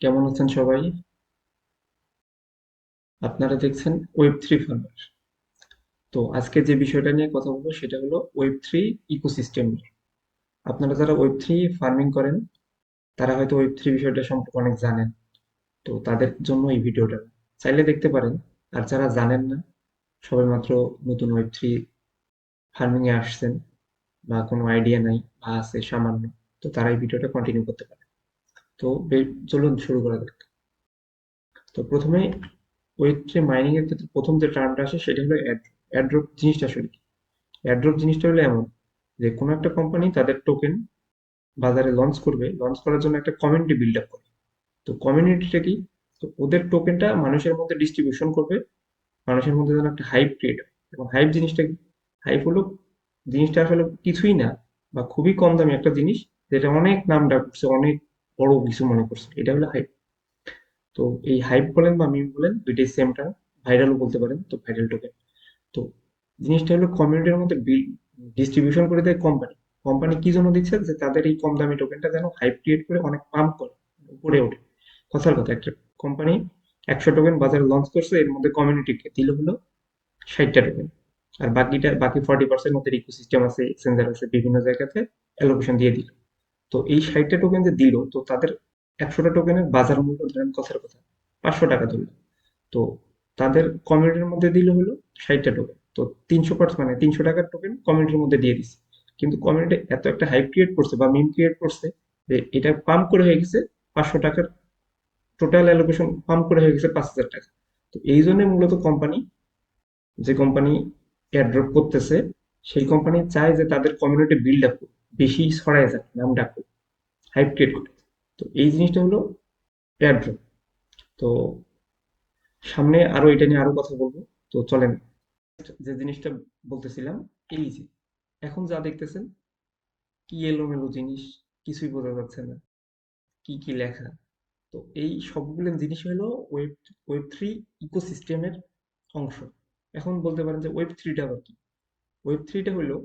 কেমন আছেন সবাই? আপনারা দেখছেন ওয়েব 3 ফার্মার। তো আজকে যে বিষয়টা নিয়ে কথা বলবো সেটা হলো ওয়েব 3 ইকোসিস্টেম নিয়ে। আপনারা যারা ওয়েব 3 ফার্মিং করেন তারা হয়তো ওয়েব 3 বিষয়টা সম্পর্কে অনেক জানেন। তো তাদের জন্য এই ভিডিওটা চাইলে দেখতে পারেন। আর যারা জানেন না, সবেমাত্র নতুন ওয়েব 3 ফার্মিং এ আসছেন বা কোনো আইডিয়া নাই বা আছে সামান্য, তো তারা এই ভিডিওটা কন্টিনিউ করতে পারে। তো চলুন শুরু করা যাক। তো প্রথমে ওয়েব 3 মাইনিং এর ক্ষেত্রে প্রথম যে টার্মটা আসে সেটা হলো অ্যাড্রপ জিনিসটা আসলে কি? এয়ারড্রপ জিনিসটা হলো এমন যে কোনো একটা কোম্পানি তাদের টোকেন বাজারে লঞ্চ করবে, লঞ্চ করার জন্য একটা কমিউনিটি বিল্ড আপ করে। তো কমিউনিটিটা কি? তো ওদের টোকেনটা মানুষের মধ্যে ডিস্ট্রিবিউশন করবে, মানুষের মধ্যে যেন একটা হাইপ ক্রিয়েট হয়। এবং হাইপ জিনিসটা কি? হাইপ হলো জিনিসটা আসলে কিছুই না বা খুবই কম দামি একটা জিনিস, যেটা অনেক নাম ডাক করছে, অনেক বড় কিছু মনে করছে, এটা হলো হাইপ। তো এই হাইপ বলেন বা মিম বলেন, দুইটাই সেম টার্ম। ভাইরালও বলতে পারেন, তো ভাইরাল টোকেন। তো জিনিসটা হলো কমিউনিটির মধ্যে ডিস্ট্রিবিউশন করে দেয় কোম্পানি। কোম্পানি কি জন্য দিচ্ছে? যে তাদের এই কম দামি টোকেনটা যেন হাইপ ক্রিয়েট করে অনেক পাম্প করে উপরে ওঠে। কথার কথা, একটা কোম্পানি 100 টোকেন বাজারে লঞ্চ করছে, এর মধ্যে কমিউনিটিকে দিল হলো 60টা টোকেন। আর বাকি 40% ওদের ইকোসিস্টেম আছে, এক্সচেঞ্জার আছে, বিভিন্ন জায়গাতে অ্যালোকেশন দিয়ে দিল। তো এই 60টা টোকেন যে দিল, তো তাদের 100টা টোকেনের বাজার মূল্য ধরেন কথার কথা 500 টাকা ধরল। তো তাদের কমিউনিটির মধ্যে দিল হলো 60টা টোকেন। তো 300%, মানে 300 টাকার টোকেন কমিউনিটির মধ্যে দিয়ে দিচ্ছে। কিন্তু কমিউনিটি এত একটা হাইপ ক্রিয়েট করছে বা মিম ক্রিয়েট করছে যে এটা পাম্প করে হয়ে গেছে 500 টাকার। টোটাল অ্যালোকেশন পাম্প করে হয়ে গেছে 5,000 টাকা। তো এই জন্য মূলত কোম্পানি, যে কোম্পানি এয়ারড্রপ করতেছে, সেই কোম্পানি চায় যে তাদের কমিউনিটি বিল্ড আপ বেশি ছড়ায় যাক, নাম ডাকুক, হাইপ ক্রিয়েট করে। তো এই জিনিসটা হলো এয়ারড্রপ। তো সামনে আরো এটা নিয়ে আরো কথা বলবো। তো চলেন, যে জিনিসটা বলতেছিলাম, এই যে এখন যা দেখতেছেন, কি এলোমেলো জিনিস, কিছুই বোঝা যাচ্ছে না কি কি লেখা। তো এই সবগুলো জিনিস হলো ওয়েব ওয়েব 3 ইকোসিস্টেমের অংশ। এখন বলতে পারেন যে ওয়েব 3টা আবার কি? ওয়েব 3টা হলো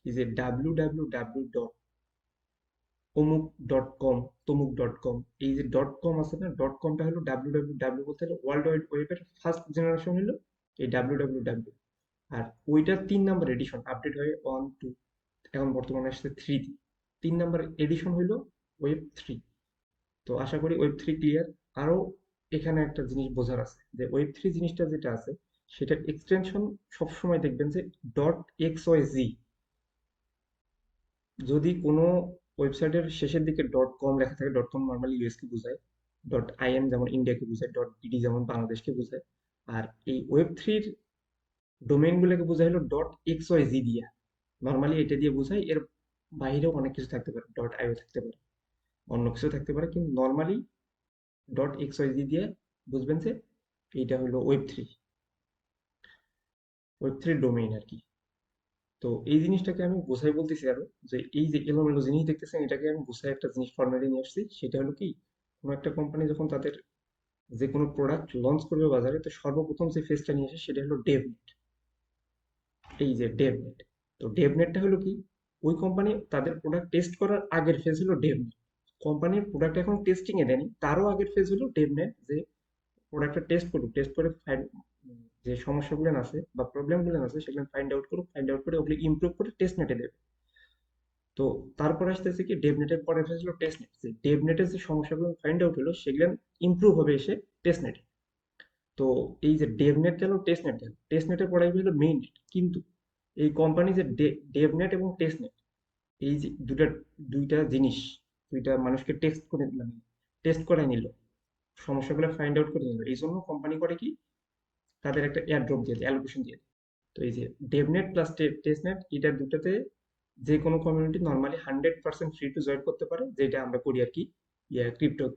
এই যে www ডট অমুক ডট কম, তমুক.com, এই যে ডট কম আছে না, ডট কমটা হলো www বলতে হলো ওয়ার্ল্ড ওয়াইড ওয়েবের ফার্স্ট জেনারেশন হলো এই www। আর ওইটার 3 নাম্বার এডিশন আপডেট হয়ে 1 2, এখন বর্তমানে আসছে 3। 3 নাম্বার এডিশন হইলো ওয়েব 3। তো আশা করি ওয়েব 3 ক্লিয়ার। আরো এখানে একটা জিনিস বোঝার আছে, যে ওয়েব 3 জিনিসটা যেটা আছে সেটার এক্সটেনশন সবসময় দেখবেন যে .xyz। যদি কোনো ওয়েবসাইটের শেষের দিকে .com লেখা থাকে, .com নর্মালি ইউএস কে বোঝায়, .in যেমন ইন্ডিয়াকে বোঝায়, .bd যেমন বাংলাদেশকে বোঝায়। আর এই ওয়েব 3 ডোমেইন গুলোকে বোঝায় হলো .xyz দিয়ে। নর্মালি এটা দিয়ে বোঝায়, এর বাইরেও অনেক কিছু থাকতে পারে, .io থাকতে পারে, অন্য কিছু থাকতে পারে, কিন্তু নর্মালি .xyz দিয়ে বুঝবেন যে এইটা হলো ওয়েব 3 ডোমেইন আর কি। তো এই জিনিসটাকে আমি গোছাই বলতেছি আরো, যে এই যে এলোমেলো জিনিস দেখতেছেন, এটাকে আমি গোছাই একটা জিনিস ফরম্যাটে নিয়ে আসছি। সেটা হলো কি, কোনো একটা কোম্পানি যখন তাদের যে কোনো প্রোডাক্ট লঞ্চ করবে বাজারে, তো সর্বপ্রথম যে ফেজটা নিয়ে আসে সেটা হলো ডেভনেট। এই যে ডেভনেট, তো ডেভনেটটা হলো কি, ওই কোম্পানি তাদের প্রোডাক্ট টেস্ট করার আগের ফেজ হলো ডেভনেট। কোম্পানির প্রোডাক্ট এখন টেস্টিং এ দেয়নি, তারও আগের ফেজ হলো ডেভনেট, যে প্রোডাক্টটা টেস্ট করুক, টেস্ট করে যে সমস্যাগুলো আছে বা প্রবলেমগুলো আছে সেগুলো ফাইন্ড আউট করুক, ফাইন্ড আউট করে ওগুলো ইমপ্রুভ করে টেস্ট নেটে দেবে। তো তারপর আসতেছে কি, ডেভনেটের পরে হলো টেস্ট নেট। যে ডেভনেটের যে সমস্যাগুলো ফাইন্ড আউট হলো সেগুলো ইমপ্রুভ হবে এসে টেস্ট নেটে। তো এই যে ডেভনেট গেল, টেস্ট নেট গেল, টেস্ট নেটের পরে হলো মেইন নেট। কিন্তু এই কোম্পানি যে ডেভনেট এবং টেস্ট নেট, এই যে দুটা দুইটা জিনিস, দুইটা মানুষকে টেস্ট করে, মানে টেস্ট করাই নিল, সমস্যাগুলো ফাইন্ড আউট করে নিল, এই জন্য কোম্পানি করে কি, তাদের একটা এয়ারড্রপ দিয়ে দেয়, অ্যালোকেশন দিয়ে দেয়। তো এই যে ডেভনেট প্লাস টেস্টনেট, এটা দুটাতে যে কোনো community normally 100% free to join করতে পারে, যেটা আমরা করি আর কি,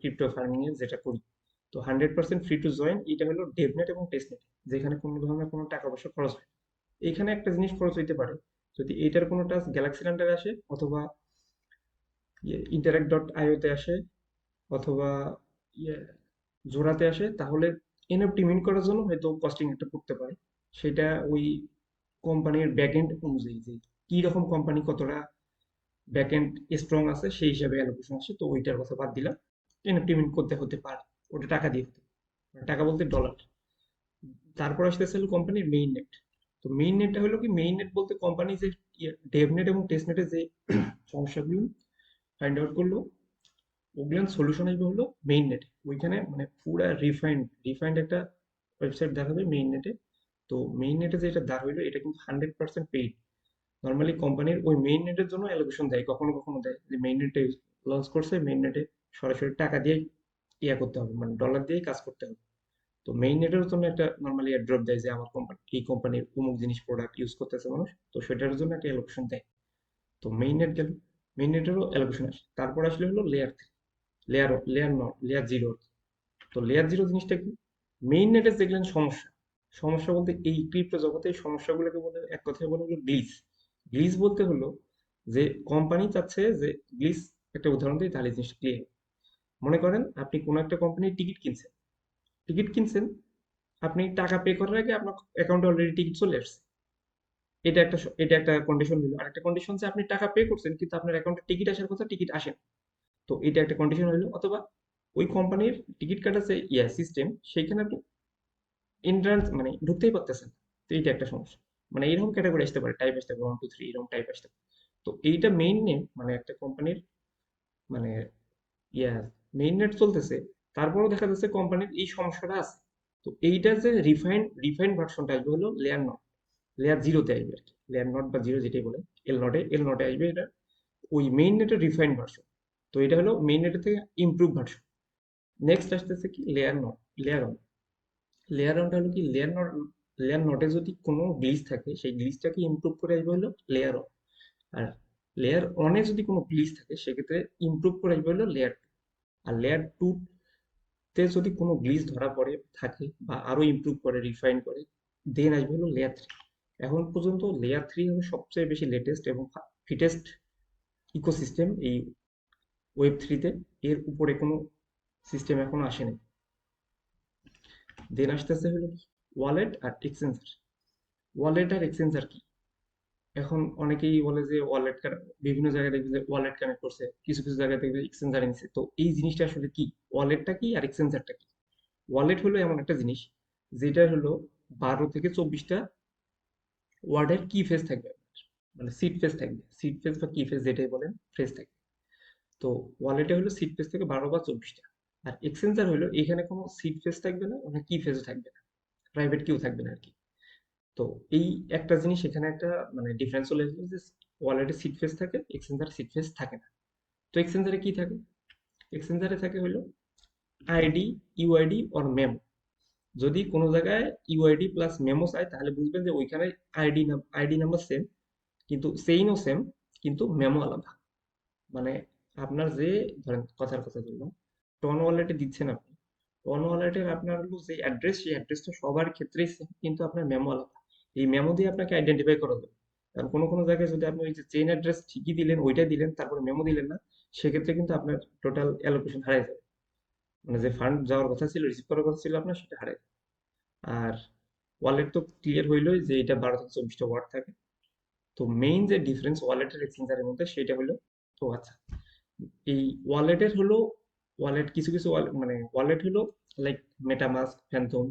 ক্রিপ্টো ফার্মিং এ যেটা করি। তো 100% ফ্রি টু জয়েন, এটা হলো ডেভনেট এবং টেস্টনেট, যেখানে কোনো ধরনের কোনো টাকা পয়সা খরচ হয় না। এইখানে একটা জিনিস খরচ হইতে পারে, যদি এইটার কোনো টাস্ক গ্যালাক্সি ল্যান্ডারে আসে, অথবা ইন্টারেক্ট.io তে আসে, অথবা ইয়ে জোড়াতে আসে, তাহলে এনএফটি মিন করার জন্য হয়তো কস্টিং একটা করতে পারে। সেটা ওই কোম্পানির ব্যাকএন্ড অনুযায়ী, যে কি রকম কোম্পানি কতটা ব্যাকএন্ড স্ট্রং আছে সেই হিসাবে অ্যালোকেশন আসে, তো ওইটার কথা বাদ দিলাম। এনএফটি মিন্ট করতে হতে পারে, ওটা টাকা দিয়ে হতে পারে। টাকা বলতে ডলার। তারপর আসতেছে হলো কোম্পানির মেইন নেট। তো মেইন নেটটা হলো কি, মেইন নেট বলতে কোম্পানি যে ডেভ নেট এবং টেস্ট নেটে যে সমস্যাগুলো ফাইন্ড আউট করলো, ওগুলোর সলিউশন আসবে হলো মেইন নেটে। ওইখানে মানে পুরা রিফাইন্ড একটা ওয়েবসাইট দেখাবে মেইন নেটে। তো মেইন নেটে যেটা দেওয়া হইলো এটা কিন্তু 100% পেইড। নর্মালি কোম্পানির ওই মেইন নেটের জন্য অ্যালোকেশন দেয়, কখনো কখনো দেয় যে মেইন নেটে লঞ্চ করছে, মেইন নেটে সরাসরি টাকা দিয়ে ইয়া করতে হবে, মানে ডলার দিয়েই কাজ করতে হবে। তো মেইন নেটের জন্য একটা নর্মালি ড্রপ দেয় যে আমার কোম্পানি, এই কোম্পানির অমুক জিনিস প্রোডাক্ট ইউজ করতেছে মানুষ, তো সেটার জন্য একটা অ্যালোকেশন দেয়। তো মেইন নেট গেল, মেইন নেটেরও অ্যালোকেশন আসে। তারপর আসলে হলো layer three, layer not, layer zero. তো লেয়ার জিরো জিনিসটা কি? মেইন নেটে দেখলেন সমস্যা, সমস্যা বলতে এই ক্রিপ্টো জগতে এই সমস্যাগুলোকে বলে এক কথায় বলা হলো গ্লিচ। গ্লিচ বলতে হলো যে কোম্পানি চাচ্ছে যে গ্লিচ, একটা উদাহরণ দিই তাহলে জিনিসটা ক্লিয়ার। মনে করেন আপনি কোনো একটা কোম্পানির টিকিট কিনছেন, আপনি টাকা পে করার আগে আপনার অ্যাকাউন্টে অলরেডি টিকিট চলে আসছে। এটা একটা কন্ডিশন হলো। আর একটা কন্ডিশন যে আপনি টাকা পে করছেন কিন্তু আপনার অ্যাকাউন্টে টিকিট আসার কথা, টিকিট আসেন। তো এটা একটা কন্ডিশন হলো। অথবা ওই কোম্পানির টিকিট কাটার যে সিস্টেম, সেইখানে আপনি এন্ট্রান্স মানে ঢুকতেই পারতেছেন না। তো এইটা একটা সমস্যা। মানে এরকম ক্যাটাগরি আসতে পারে, টাইপ আসতে পারে, 1 2 3 এরকম টাইপ আসতে পারে। তো এইটা মেইন নেম, মানে একটা কোম্পানির মানে ইয়া মেইন নেট চলতেছে, তারপরেও দেখা যাচ্ছে কোম্পানির এই সমস্যাটা আছে। তো এইটা যে রিফাইন্ড ভার্সনটা আসবে হলো লেয়ার নট, লেয়ার জিরোতে আসবে আর কি। লেয়ার নট বা জিরো যেটাই বলে, এল নটে আসবে এটা, ওই মেইন নেটের রিফাইন্ড ভার্সন। তো এটা হলো মেইন নেটের থেকে ইমপ্রুভ ভার্সন। নেক্সট আসতেছে কি layer not, layer on. Layer অনটা হলো কি, লেয়ার নটে যদি কোনো গ্লিচ থাকে সেই গ্লিচটাকে ইমপ্রুভ করে আসবে হলো লেয়ার অন। আর লেয়ার অনে যদি কোনো গ্লিচ থাকে সেক্ষেত্রে ইমপ্রুভ করে আসবে হলো লেয়ার টু। আর লেয়ার টু তে যদি কোনো গ্লিচ ধরা পড়ে থাকে বা আরো ইমপ্রুভ করে রিফাইন করে, দেন আসবে হলো লেয়ার থ্রি। এখন পর্যন্ত লেয়ার থ্রি হলো সবচেয়ে বেশি লেটেস্ট এবং ফিটেস্ট ইকোসিস্টেম এই ওয়েব থ্রিতে। এর উপরে কোনো সিস্টেম এখনো আসেনি। দেন আসতেছে হলো ওয়ালেট আর এক্সচেঞ্জার। ওয়ালেট আর এক্সচেঞ্জার কি? এখন অনেকেই বলে যে বিভিন্ন জায়গায় দেখবে যে ওয়ালেট কানেক্ট করছে, কিছু কিছু জায়গায় দেখবে এক্সচেঞ্জার নিচ্ছে। তো এই জিনিসটা আসলে কি? ওয়ালেটটা কি আর এক্সচেঞ্জারটা কি? ওয়ালেট হলো এমন একটা জিনিস যেটা হলো 12 থেকে 24টা ওয়ার্ডের কি ফেজ থাকবে আপনার। মানে সিড ফেজ থাকবে, সিড ফেজ বা কি ফেজ যেটাই বলেন, ফেজ থাকবে। তো ওয়ালেটে হলো সিড ফেজ থেকে 12 বা 24টা। আর এক্সচেঞ্জার হলো এখানে কোনো সিড ফেজ থাকবে না, ওখানে কি ফেজও থাকবে না, প্রাইভেট কিউ থাকবে না আর কি। তো এই একটা জিনিস এখানে একটা মানে ডিফারেন্স চলে আসবে যে ওয়ালেটে সিড ফেজ থাকে, এক্সচেঞ্জারে সিড ফেজ থাকে না। তো এক্সচেঞ্জারে কি থাকে? এক্সচেঞ্জারে থাকে হলো আইডি, ইউআইডি অর মেমো। যদি কোনো জায়গায় ইউআইডি প্লাস মেমো চাই তাহলে বুঝবেন যে ওইখানে আইডি নাম্বার সেম, কিন্তু সেইনও সেম, কিন্তু মেমো আলাদা। মানে আপনার যে, ধরেন কথার কথা বললাম, টন ওয়ালেটে দিচ্ছেন আপনি, টন ওয়ালেটের আপনার হলো যে অ্যাড্রেস, সেই অ্যাড্রেসটা সবার ক্ষেত্রেই সেম, কিন্তু আপনার মেমো আলাদা। এই মেমো দিয়ে আপনাকে আইডেন্টিফাই করা যাবে। কারণ কোনো কোনো জায়গায় যদি আপনি ওই যে চেইন অ্যাড্রেস ঠিকই দিলেন, ওইটাই দিলেন, তারপরে মেমো দিলেন না, সেক্ষেত্রে কিন্তু আপনার টোটাল অ্যালোকেশন হারিয়ে যাবে। মানে যে ফান্ড যাওয়ার কথা ছিল, রিসিভ করার কথা ছিল আপনার, সেটা হারায় যাবে। আর ওয়ালেট তো ক্লিয়ার হইলোই যে এটা 12 থেকে 24টা ওয়ার্ড থাকে। তো মেইন যে ডিফারেন্স ওয়ালেটের এক্সচেঞ্জারের মধ্যে সেটা হলো, তো আচ্ছা, এই ওয়ালেটের হলো, ওয়ালেট কিছু কিছু মানে ওয়ালেট হলো লাইক মেটামাস্ক, ফ্যান্থম,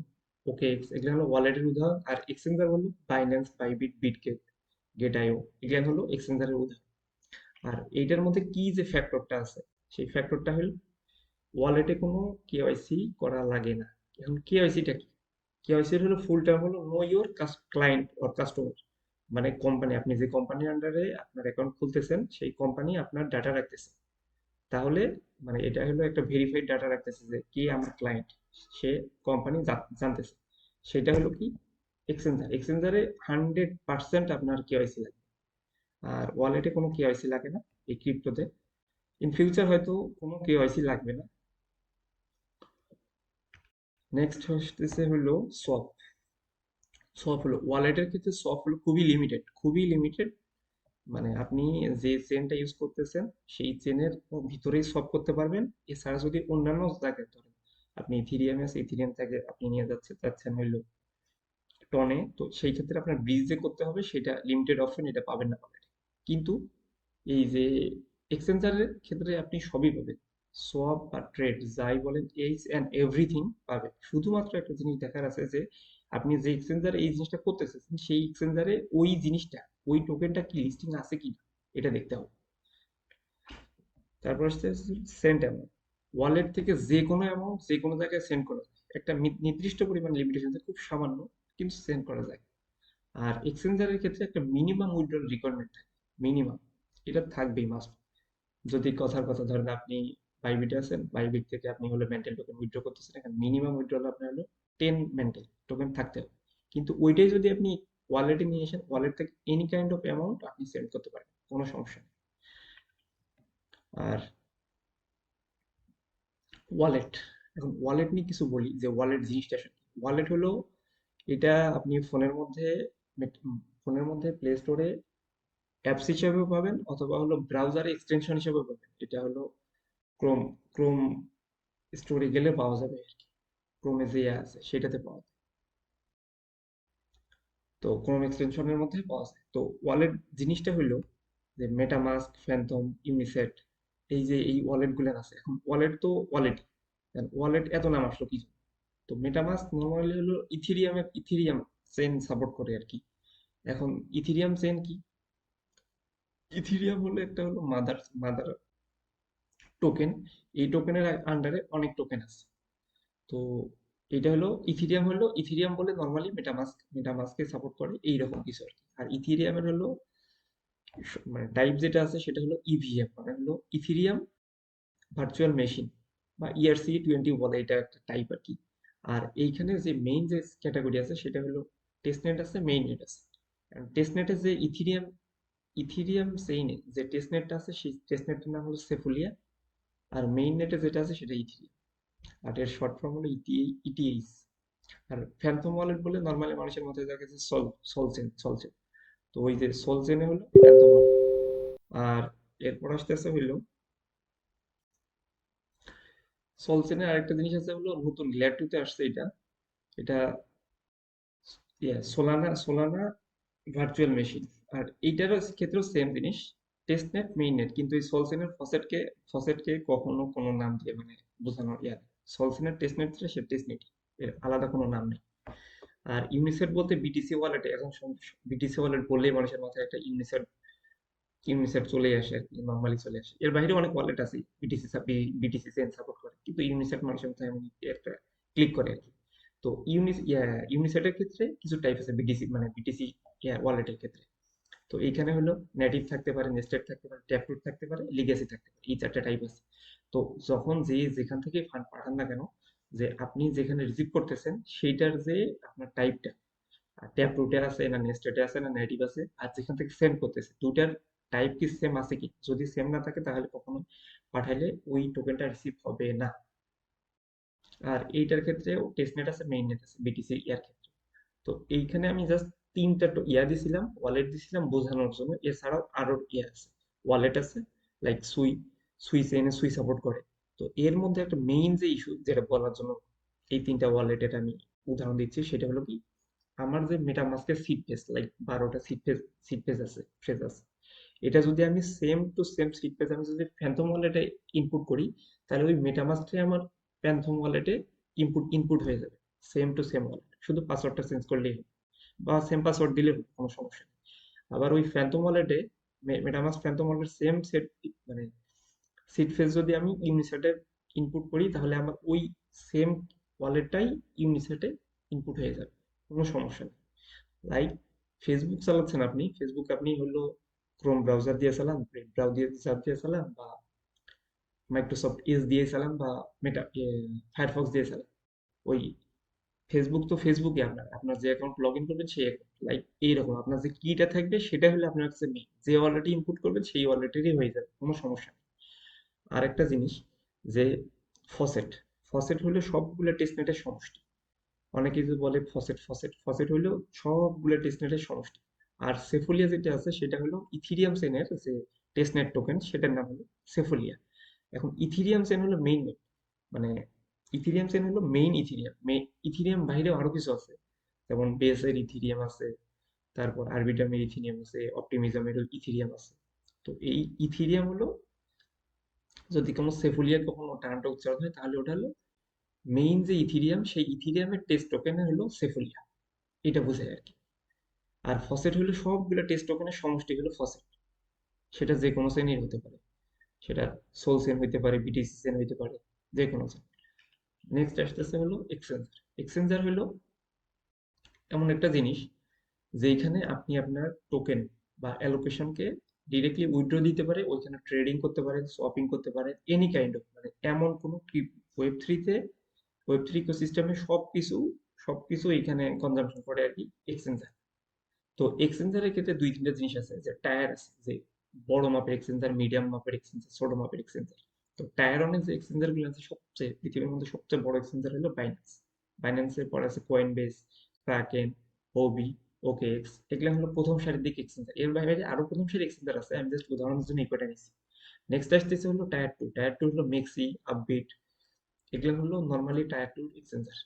ওকেএক্স, এগুলো হলো ওয়ালেটের উদাহরণ। আর এক্সচেঞ্জার হলো বাইন্যান্স, বাইবিট, বিটগেট, গেট.আইও, এগুলো হলো এক্সচেঞ্জারের উদাহরণ। আর এইটার মধ্যে কি যে ফ্যাক্টরটা আছে, সেই ফ্যাক্টরটা হলো ওয়ালেটে কোনো কেওয়াইসি করা লাগে না। এখন কেওয়াইসিটা কি? কেওয়াইসির হলো ফুল টার্ম হলো know your client or customer. মানে কোম্পানি, আপনি যে কোম্পানির আন্ডারে আপনার অ্যাকাউন্ট খুলতেছেন সেই কোম্পানি আপনার ডাটা রাখতেছে। তাহলে মানে এটা হলো একটা ভেরিফাইড ডাটা রাখতেছে যে কে আমার ক্লায়েন্ট, সে কোম্পানি জানতেছে। সেটা হলো কি এক্সচেঞ্জারে 100% আপনার কেওয়াইসি লাগে। আর ওয়ালেটে কোনো কেওয়াইসি লাগে না এই ক্রিপ্টোতে। ইন ফিউচার হয়তো কোনো কেওয়াইসি লাগবে না। নেক্সট হচ্ছে হলো সফট। সফট হলো ওয়ালেটের ক্ষেত্রে, সফট হলো খুবই লিমিটেড, খুবই লিমিটেড। মানে আপনি যে চেনটা ইউজ করতেছেন সেই চেনের ভিতরেই সব করতে পারবেন। এছাড়া যদি অন্যান্য জায়গায় ধরেন আপনি ইথিরিয়াম আছে, ইথিরিয়াম থেকে আপনি নিয়ে যাচ্ছেন হইলো টনে, তো সেই ক্ষেত্রে আপনার ব্রিজ যে করতে হবে সেটা লিমিটেড অপশন, এটা পাবেন না পাবেন। কিন্তু এই যে এক্সচেঞ্জারের ক্ষেত্রে আপনি সবই পাবেন। সোয়াপ বা ট্রেড যাই বলেন এইচ অ্যান্ড এভরিথিং পাবে। শুধুমাত্র একটা জিনিস দেখার আছে যে আপনি যে এক্সচেঞ্জারে এই জিনিসটা করতেছেন সেই এক্সচেঞ্জারে ওই জিনিসটা, ওই টোকেনটা কি লিস্টিং আছে কি না এটা দেখতে হবে। তারপর হচ্ছে সেন্ড অ্যামাউন্ট। ওয়ালেট থেকে যে কোনো অ্যামাউন্ট যে কোনো জায়গায় সেন্ড করা যায়, একটা নির্দিষ্ট পরিমাণ লিমিটেশন আছে, খুব সামান্য, কিন্তু সেন্ড করা যায়। আর এক্সচেঞ্জারের ক্ষেত্রে একটা মিনিমাম উইথড্রল রিকোয়ারমেন্ট থাকে, মিনিমাম, এটা থাকবেই মাস্ট। যদি কথার কথা ধরেন আপনি বাইবিটে আছেন, বাইবিট থেকে আপনি হলো মেন্টাল টোকেন উইথড্র করতেছেন, এখানে মিনিমাম উইথড্রল আপনার হলো 10 মেন্টাল টোকেন থাকতে হবে। কিন্তু ওইটাই যদি আপনি ওয়ালেটে নিয়ে আসেন, ওয়ালেট থেকে এনি কাইন্ড অফ অ্যামাউন্ট আপনি সেন্ড করতে পারেন, কোনো সমস্যা নেই। আর ওয়ালেট, এখন ওয়ালেট নিয়ে কিছু বলি যে ওয়ালেট জিনিসটা আসলে ওয়ালেট হলো, এটা আপনি ফোনের মধ্যে প্লে স্টোরে অ্যাপস হিসেবেও পাবেন, অথবা হলো ব্রাউজারে এক্সটেনশন হিসেবেও পাবেন। এটা হলো ক্রোম ক্রোম স্টোরে গেলে পাওয়া যাবে আর কি। ক্রোমে যে আছে সেটাতে পাওয়া যায়। তো ক্রোম এক্সটেনশনের মধ্যে পাওয়া যায়। তো ওয়ালেট জিনিসটা হলো যে মেটামাস্ক, ফ্যান্টম, ইউনিসেট, এই যে এই ওয়ালেট গুলো আছে, এখন ওয়ালেট তো ওয়ালেট, ওয়ালেট এত নাম আসলো কি? তো মেটামাস্ক নর্মালি হলো ইথিরিয়াম চেইন সাপোর্ট করে আর কি। এখন ইথিরিয়াম চেইন কি? ইথিরিয়াম হলো একটা হলো মাদার মাদার টোকেন। এই টোকেনের আন্ডারে অনেক টোকেন আছে। তো এটা হলো ইথিরিয়াম, হলো ইথিরিয়াম বলে নর্মালি মেটামাস্ককে সাপোর্ট করে এইরকম কিছু আর কি। আর ইথিরিয়ামের হলো মানে টাইপ যেটা আছে সেটা হলো ইভিএম, মানে হলো ইথিরিয়াম ভার্চুয়াল মেশিন, বা ERC-20 বলে, এটা একটা টাইপ আর কি। আর এইখানে যে মেইন যে ক্যাটাগরি আছে সেটা হলো টেস্টনেট আছে, মেইন নেট আছে। টেস্টনেটে যে ইথিরিয়াম ইথিরিয়াম সেইনে যে টেস্টনেটটা আছে সেই টেস্টনেটের নাম হলো সেফুলিয়া। আর মেইন নেটে যেটা আছে সেটা ইথিরিয়াম। আর এর শর্ট ফর্ম হলো ইটিএইচ। আর ফ্যান্থম ওয়ালেট বলে নর্মালি মানুষের মধ্যে দেখা যাচ্ছে সলচেন। তো ওই যে সলচেনে হলো ফ্যান্থম ওয়ালেট। আর এরপর আসতেছে হইলো সলচেনের আরেকটা জিনিস আছে, হলো নতুন লেয়ার 2 তে আসছে এটা। এটা সোলানা ভার্চুয়াল মেশিন। আর এইটারও ক্ষেত্রেও সেম জিনিস, টেস্টনেট, মেইননেট, কিন্তু এই সলসেনের ফসেটকে কখনো কোনো নাম দিয়ে মানে বোঝানো সলসেনের টেস্টনেট ছিল, সে টেস্টনেট, এর আলাদা কোনো নাম নেই। আর ইউনিসেট বলতে বিটিসি ওয়ালেটে, এখন বিটিসি ওয়ালেট বললেই মানুষের মাথায় একটা ইউনিসেট ইউনিসেট চলেই আসে আর কি, নর্মালি চলে আসে। এর বাইরে অনেক ওয়ালেট আছে বিটিসি চেইন সাপোর্ট করে, কিন্তু ইউনিসেট মানুষের মাথায় এমনি একটা ক্লিক করে আর কি। তো ইউনিসেটের ক্ষেত্রে কিছু টাইপ আছে, বিটিসি ওয়ালেটের ক্ষেত্রে। তো এইখানে হলো নেটিভ থাকতে পারে, নেস্টেড থাকতে পারে, ট্যাপরুট থাকতে পারে, লিগেসি থাকতে পারে, এই 4টা টাইপ আছে। তো যখন যে যেখান থেকে ফান্ড পাঠান না কেন, যে আপনি যেখানে রিসিভ করতেছেন সেইটার যে আপনার টাইপটা, ট্যাপ রুটে আছে না নেস্টেডে আছে না নেটিভ আছে, আর যেখান থেকে সেন্ড করতেছে দুইটার টাইপ কি সেম আছে কি, যদি সেম না থাকে তাহলে কখনো পাঠাইলে ওই টোকেনটা রিসিভ হবে না। আর এইটার ক্ষেত্রে টেস্টনেট আছে, মেইন নেট আছে, বিটিসি ইয়ার ক্ষেত্রে। তো এইখানে আমি জাস্ট তিনটা দিছিলাম, ওয়ালেট দিছিলাম বোঝানোর জন্য। এছাড়াও আরো আছে, ওয়ালেট আছে, লাইক সুই সাপোর্ট করে। তো এর মধ্যে একটা মেইন যে ইস্যু যেটা বলার জন্য এই তিনটা ওয়ালেটের আমি উদাহরণ দিচ্ছি, সেটা হলো কি, আমার যে মেটামাস্কের সিড পেজ, লাইক 12টা সিড পেজ আছে, ফ্রেজ আছে, এটা যদি আমি same to same seed phrase আমি যদি ফ্যান্থম ওয়ালেটে ইনপুট করি, তাহলে ওই মেটামাস্কটাই আমার প্যান্থম ওয়ালেটে ইনপুট হয়ে যাবে, সেম টু সেম ওয়ালেট, শুধু পাসওয়ার্ডটা চেঞ্জ করলেই হবে, বা সেম পাসওয়ার্ড দিলে হবে, কোনো সমস্যা নেই। আবার ওই ফ্যান্থম ওয়ালেটে, মেটামাস্ক ফ্যান্থম ওয়ালেটের সেম সেট মানে সিড ফেজ যদি আমি ইউনিসেটে ইনপুট করি, তাহলে আমার ওই সেম ওয়ালেটটাই ইউনিসেটে ইনপুট হয়ে যাবে, কোনো সমস্যা নেই। লাইক ফেসবুক চালাচ্ছেন আপনি, ফেসবুক আপনি হলো ক্রোম ব্রাউজার দিয়ে চালান, ব্রাউজার দিয়ে চালান, বা মাইক্রোসফট এজ দিয়ে চালান, বা ফায়ারফক্স দিয়ে চালান, ওই ফেসবুক তো ফেসবুকই, আপনার আপনার যে অ্যাকাউন্ট লগ ইন করবেন সেই অ্যাকাউন্ট, লাইক এইরকম আপনার যে কিটা থাকবে সেটা হলে আপনার কাছে মেইন, যে ওয়ালেটে ইনপুট করবেন সেই ওয়ালেটেরই হয়ে যাবে, কোনো সমস্যা নেই। আরেকটা জিনিস, যে ফসেট ফসেট হলো সবগুলো টেস্টনেটের সমষ্টি। অনেকে যে বলে ফসেট ফসেট ফসেট হলো সবগুলো টেস্টনেটের সমষ্টি। আর সেফোলিয়া যেটা আছে সেটা হলো ইথিরিয়াম চেনের যে টেস্টনেট টোকেন, সেটার নাম হলো সেফোলিয়া। এখন ইথিরিয়াম চেন হলো মেইন নেট, মানে ইথিরিয়াম চেন হলো মেইন ইথিরিয়াম। ইথিরিয়াম বাইরে আরো কিছু আছে, যেমন বেসের ইথিরিয়াম আছে, তারপর আরবিটামের ইথিরিয়াম আছে, অপটিমিজমের ইথিরিয়াম আছে। তো এই ইথিরিয়াম হলো যদি কোনো সেফুলিয়া কখনো টার্মটা উচ্চারণ হয় তাহলে ওটা হলো মেইন যে ইথিরিয়াম, সেই ইথিরিয়ামের টেস্ট টোকেন হলো সেফুলিয়া, এটা বোঝায় আর কি। আর ফসেট হলো সবগুলো টেস্ট টোকেনের সমষ্টি হলো ফসেট, সেটা যে কোনো শ্রেণীর হতে পারে, সেটা সোল সেন হইতে পারে, বিটিসি সেন হইতে পারে, যে কোনো সেন। নেক্সট আসতেছে হলো এক্সচেঞ্জার। এক্সচেঞ্জার হলো এমন একটা জিনিস যেখানে আপনি আপনার টোকেন বা অ্যালোকেশনকে ডিরেক্টলি উইথড্র দিতে পারে, ওইখানে ট্রেডিং করতে পারেন, সোয়াপিং করতে পারেন, এনি কাইন্ড অফ, মানে এমন কোনো ওয়েব থ্রিতে, ওয়েব থ্রি ইকোসিস্টেমে সবকিছু সবকিছু এখানে কনজাম্পশন করে আর কি এক্সচেঞ্জার। তো এক্সচেঞ্জারের ক্ষেত্রে দুই তিনটা জিনিস আছে, যে টায়ার আছে, যে বড় মাপের এক্সচেঞ্জার, মিডিয়াম মাপের এক্সচেঞ্জার, ছোট মাপের এক্সচেঞ্জার। তো টায়ার অনেক যে এক্সচেঞ্জার গুলো আছে, সবচেয়ে পৃথিবীর মধ্যে সবচেয়ে বড় এক্সচেঞ্জার হলো বাইন্যান্স। বাইন্যান্সের পরে আছে কয়েন বেস, ক্রাকেন, ওবি, ওকে এক্স, এগুলো হলো প্রথম সারির দিকে এক্সচেঞ্জার। এর বাইরে আরো প্রথম সারির এক্সচেঞ্জার আছে, আমি জাস্ট উদাহরণের জন্য এই কয়টা নিচ্ছি। নেক্সট আসতেছে হলো টায়ার টু। টায়ার টু হলো মেক্সি, আপবিট, এগুলো হলো নর্মালি টায়ার টু এক্সচেঞ্জার।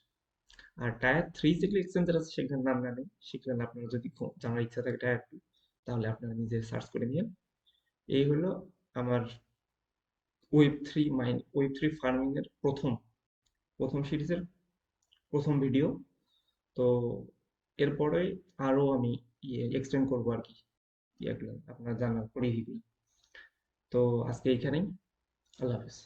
আর টায়ার থ্রি যেগুলো এক্সচেঞ্জার আছে সেগুলোর নাম জানি, সেগুলো আপনারা যদি জানার ইচ্ছা থাকে টায়ার টু, তাহলে আপনারা নিজে সার্চ করে নিন। এই হলো আমার ওয়েব থ্রি ফার্মিং এর প্রথম প্রথম সিরিজের প্রথম ভিডিও। তো এরপরে আরো আমি এক্সটেন্ড করবো আর কি, ইয়েগুলো আপনার জানার পরিধিগুলো। তো আজকে এইখানেই, আল্লাহ হাফেজ।